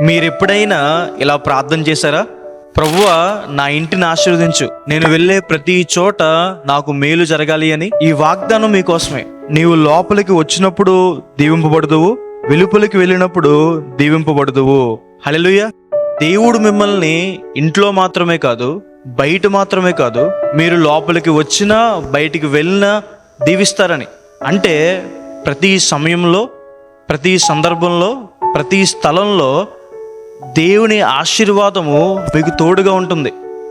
మీరెప్పుడైనా ఇలా ప్రార్థన చేశారా? ప్రభువా, నా ఇంటిని ఆశీర్వదించు, నేను వెళ్ళే ప్రతి చోట నాకు మేలు జరగాలి అని. ఈ వాగ్దానం మీకోసమే. నీవు లోపలికి వచ్చినప్పుడు దీవింపబడుదువు, వెలుపలికి వెళ్ళినప్పుడు దీవింపబడుదువు. హల్లెలూయా. దేవుడు మిమ్మల్ని ఇంట్లో మాత్రమే కాదు, బయట మాత్రమే కాదు, మీరు లోపలికి వచ్చినా బయటికి వెళ్ళినా దీవిస్తారని. అంటే ప్రతి సమయంలో, ప్రతి సందర్భంలో, ప్రతి స్థలంలో దేవుని ఆశీర్వాదము మీకు తోడుగా ఉంటుంది.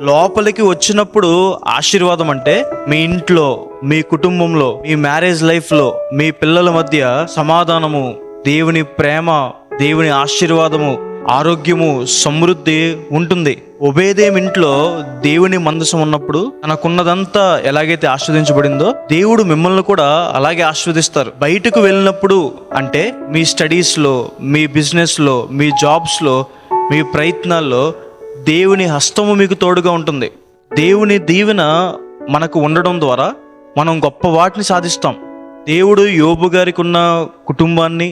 లోపలికి వచ్చినప్పుడు ఆశీర్వాదం అంటే మీ ఇంట్లో, మీ కుటుంబంలో, మీ మ్యారేజ్ లైఫ్లో, మీ పిల్లల మధ్య సమాధానము, దేవుని ప్రేమ, దేవుని ఆశీర్వాదము, ఆరోగ్యము, సమృద్ధి ఉంటుంది. ఒబేదేం ఇంట్లో దేవుని మందసం ఉన్నప్పుడు తనకున్నదంతా ఎలాగైతే ఆస్వాదించబడిందో దేవుడు మిమ్మల్ని కూడా అలాగే ఆస్వాదిస్తారు. బయటకు వెళ్ళినప్పుడు అంటే మీ స్టడీస్లో, మీ బిజినెస్లో, మీ జాబ్స్లో, మీ ప్రయత్నాల్లో దేవుని హస్తము మీకు తోడుగా ఉంటుంది. దేవుని దీవెన మనకు ఉండడం ద్వారా మనం గొప్ప వాటిని సాధిస్తాం. దేవుడు యోబు గారికి ఉన్న కుటుంబాన్ని,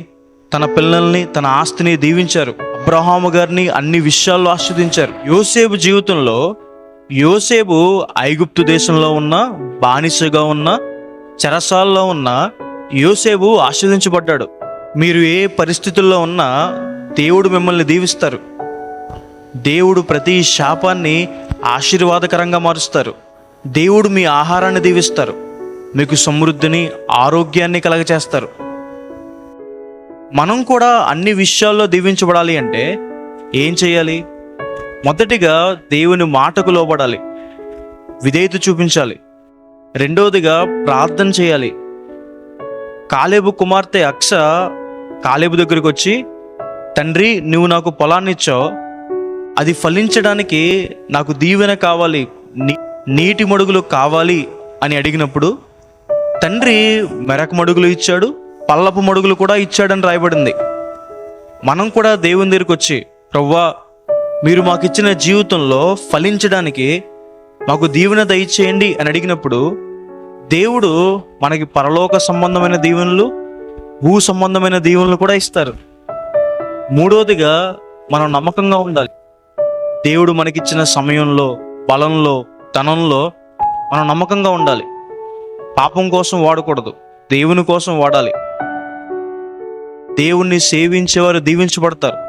తన పిల్లల్ని, తన ఆస్తిని దీవించారు. అబ్రహాము గారిని అన్ని విషయాల్లో ఆస్వాదించారు. యోసేపు జీవితంలో, యోసేపు ఐగుప్తు దేశంలో ఉన్న, బానిసగా ఉన్న, చెరసాల్లో ఉన్న యోసేపు ఆస్వాదించబడ్డాడు. మీరు ఏ పరిస్థితుల్లో ఉన్నా దేవుడు మిమ్మల్ని దీవిస్తారు. దేవుడు ప్రతి శాపాన్ని ఆశీర్వాదకరంగా మారుస్తారు. దేవుడు మీ ఆహారాన్ని దీవిస్తారు. మీకు సమృద్ధిని, ఆరోగ్యాన్ని కలగచేస్తారు. మనం కూడా అన్ని విషయాల్లో దీవించబడాలి అంటే ఏం చేయాలి? మొదటిగా దేవుని మాటకు లోబడాలి, విధేయత చూపించాలి. రెండవదిగా ప్రార్థన చేయాలి. కాలేబు కుమార్తె అక్స కాలేబు దగ్గరికి వచ్చి, తండ్రి, నువ్వు నాకు పొలాన్ని ఇచ్చావు, అది ఫలించడానికి నాకు దీవెన కావాలి, నీటి మడుగులు కావాలి అని అడిగినప్పుడు తండ్రి మెరక మడుగులు ఇచ్చాడు, పల్లపు మడుగులు కూడా ఇచ్చాడని రాయబడింది. మనం కూడా దేవుని దగ్గరికి వచ్చి, ప్రభువా, మీరు మాకు ఇచ్చిన జీవితంలో ఫలించడానికి మాకు దీవెన దయచేయండి అని అడిగినప్పుడు దేవుడు మనకి పరలోక సంబంధమైన దీవెనలు, భూ సంబంధమైన దీవెనలు కూడా ఇస్తారు. మూడవదిగా మనం నమ్మకంగా ఉండాలి. దేవుడు మనకిచ్చిన సమయంలో, బలంలో, ధనంలో మనం నమ్మకంగా ఉండాలి. పాపం కోసం వాడకూడదు, దేవుని కోసం వాడాలి. దేవుణ్ణి సేవించేవారు దీవించబడతారు.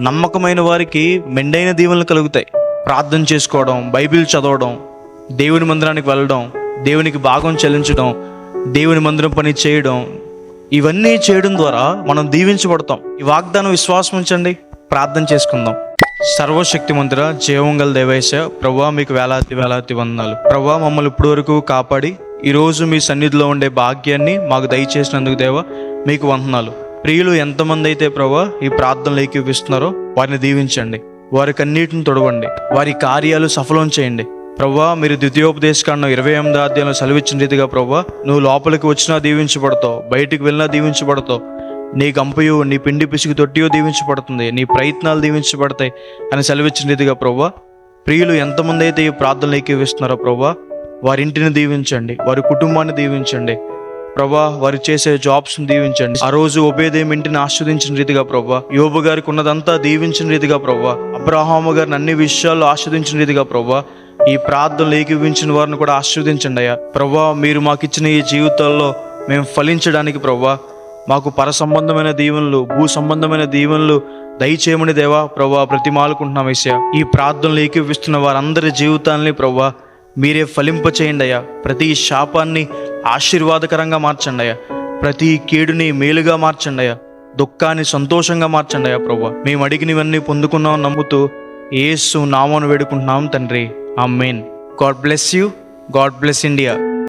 నమ్మకమైన వారికి మెండైన దీవెనలు కలుగుతాయి. ప్రార్థన చేసుకోవడం, బైబిల్ చదవడం, దేవుని మందిరానికి వెళ్ళడం, దేవునికి భాగం చెల్లించడం, దేవుని మందిరం పని చేయడం, ఇవన్నీ చేయడం ద్వారా మనం దీవించబడతాం. ఈ వాగ్దానం విశ్వాసం ఉంచండి. ప్రార్థన చేసుకుందాం. సర్వశక్తిమంతుడా, జీవంగల దేవేశ, ప్రభువా, మీకు వేలాది వేలాది వందనాలు. ప్రభువా, మమ్మల్ని ఇప్పటి వరకు కాపాడి ఈరోజు మీ సన్నిధిలో ఉండే భాగ్యాన్ని మాకు దయచేసినందుకు దేవా మీకు వందనాలు. ప్రియులు ఎంతమంది అయితే ప్రభువా ఈ ప్రార్థనలు ఏకీపిస్తున్నారో వారిని దీవించండి, వారికి అన్నిటిని తొడవండి, వారి కార్యాలు సఫలం చేయండి. ప్రభువా, మీరు ద్వితీయోపదేశకాండం 28వ అధ్యాయంలో సెలవిచ్చిన రీతిగా ప్రభువా, నువ్వు లోపలికి వచ్చినా దీవించబడతావు, బయటికి వెళ్ళినా దీవించబడతావు. నీ గంపయు, నీ పిండి పిసికి తొట్టియో దీవించబడుతుంది, నీ ప్రయత్నాలు దీవించబడతాయి అని సెలవిచ్చిన రీతిగా ప్రభువా, ప్రియులు ఎంతమంది అయితే ఈ ప్రార్థనలు ఏకీవిస్తున్నారో ప్రభువా, వారి ఇంటిని దీవించండి, వారి కుటుంబాన్ని దీవించండి. ప్రభా, వారు చేసే జాబ్స్ని దీవించండి. ఆ రోజు ఒబేదేం ఇంటిని ఆస్వాదించిన రీతిగా ప్రభా, యోబు గారికి ఉన్నదంతా దీవించిన రీతిగా ప్రభా, అబ్రహాము గారిని అన్ని విషయాల్లో ఆస్వాదించిన రీతిగా ప్రభా, ఈ ప్రార్థనలు ఏకీవించిన వారిని కూడా ఆస్వాదించండి అయ్యా. ప్రభా, మీరు మాకు ఇచ్చిన ఈ జీవితాల్లో మేము ఫలించడానికి ప్రభా, మాకు పర సంబంధమైన దీవెనలు, భూ సంబంధమైన దీవెనలు దయచేయమని దేవా ప్రభా ప్రతిమాలుకుంటున్నాం ఏసయ్యా. ఈ ప్రార్థనలు ఏకీవిస్తున్న వారందరి జీవితాలని ప్రభా మీరే ఫలింప చేయండి అయ్యా. ప్రతి శాపాన్ని ఆశీర్వాదకరంగా మార్చండి అయ్యా. ప్రతి కీడుని మేలుగా మార్చండి అయ్యా. దుఃఖాన్ని సంతోషంగా మార్చండి అయ్యా. ప్రభా, మేము అడిగినవన్నీ పొందుకున్నాం నమ్ముతూ యేసు నామమున వేడుకుంటున్నాం తండ్రి. ఆమేన్. God bless you. God bless India.